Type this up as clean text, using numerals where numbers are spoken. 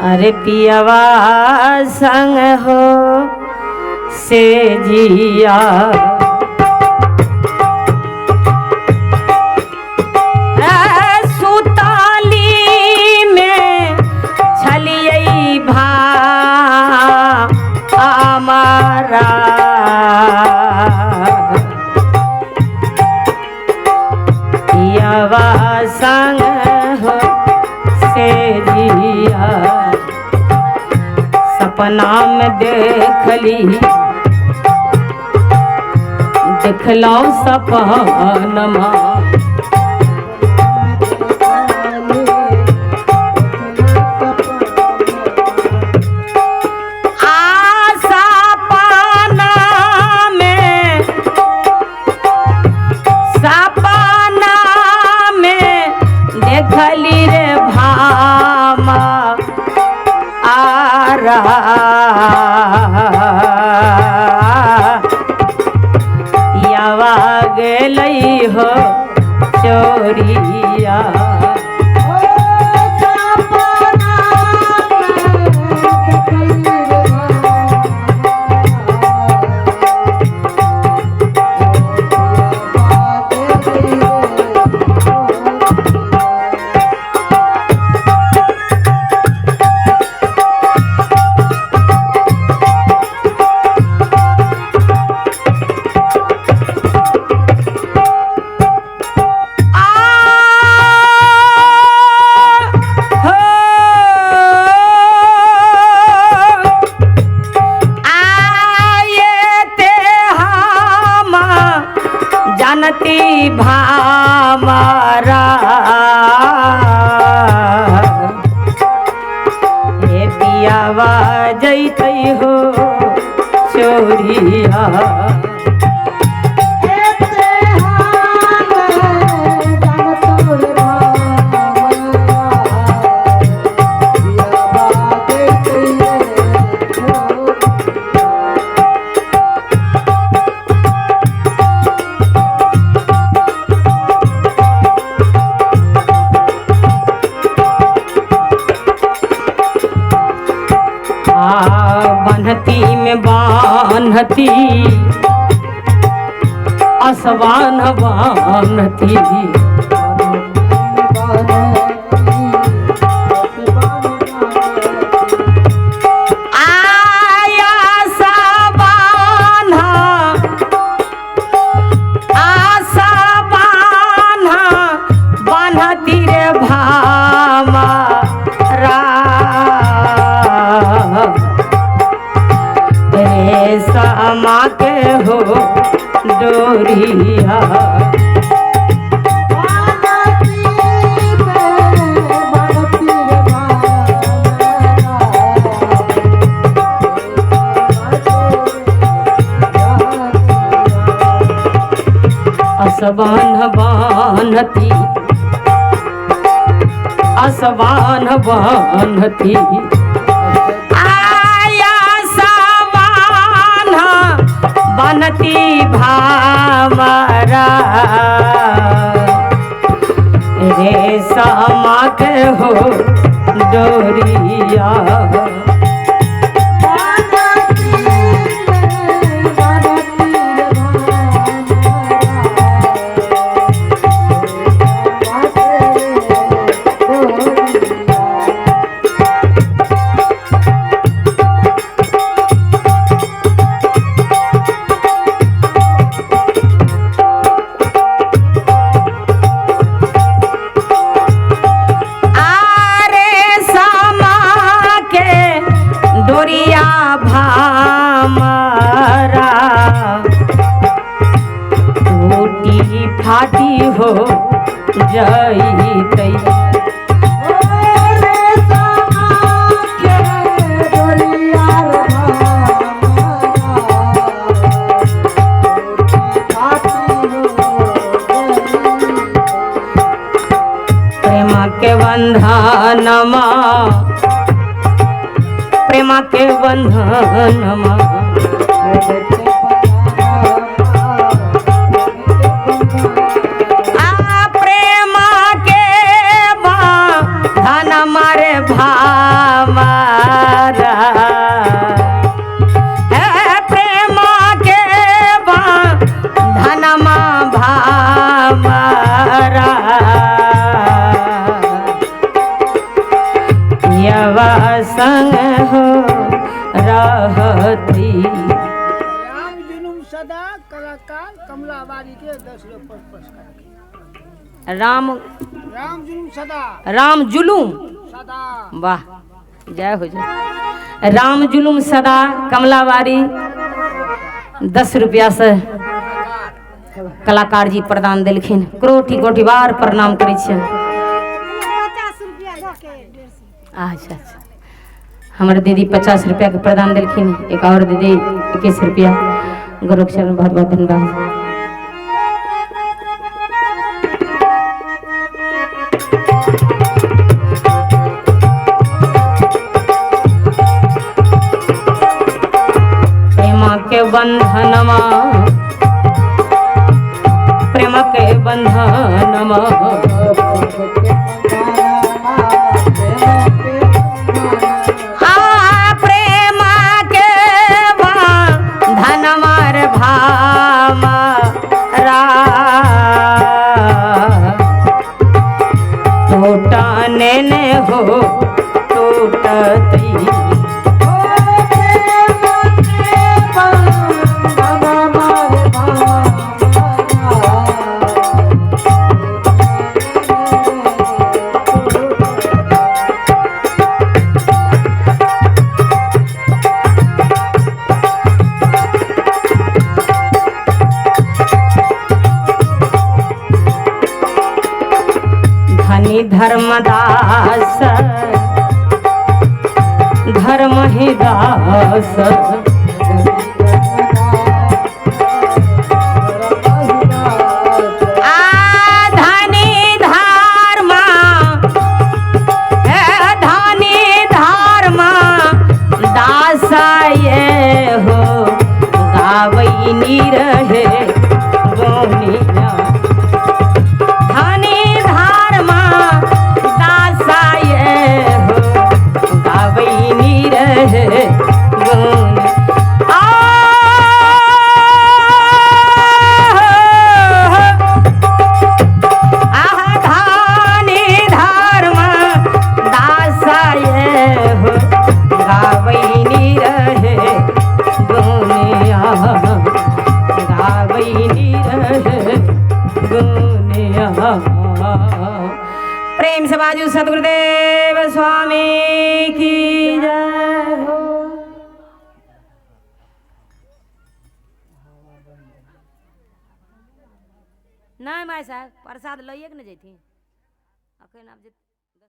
अरे पियवा संग हो से जिया सुताली में छलियै भा हमारा पियवा संग हो से जिया सपना में देखलौ सपनमा देखली रे भामा यावा गेलै हो चोरिया जानती भामारा ये पियावा जैतै हो चोरिया बान्हती में बान्हती असवान बान्हती आया सबान्हा आसा बान्हा बान्हती रे भामा समा के हो डोरिया असबान बान्हती असबान बान्हती बनती भामारा रे समा के हो डोरिया भामारा टूटी फाटी हो जैतै प्रेमा के बंधनमा प्रेमा के बंधनमा प्रेमा के बंधनमा मारे भामारा प्रेम के बंधनमा भामारा यवा संग हो रहती। राम जुलूम सदा कलाकार कमलाबारी के 10 रुपये पुरस्कार। राम जुलूम सदा राम जुलूम सदा। वाह जय हो जय। राम जुलूम सदा कमलाबारी 10 रुपया से कलाकार जी प्रदान देलखिन। कोटि कोटि बार प्रणाम करै छियनि। 50 रुपया अच्छा अच्छा हमर दीदी 50 रुपया के प्रदान देलखिन। एक और दीदी 21 रुपया। गुरु के चरण बहुत बहुत धन्यवाद। प्रेम के बंधनमा प्रेम के बंधनमा टूटने ने हो टूटती। धर्मदास धर्म ही दास धनी धर्म धनी धर्म दास ये हो गावई नी रहे गोनिया। प्रेम से बाजू सतगुरुदेव स्वामी की जय हो। नहीं माय साहब प्रसाद लइए के न जैती अखन आब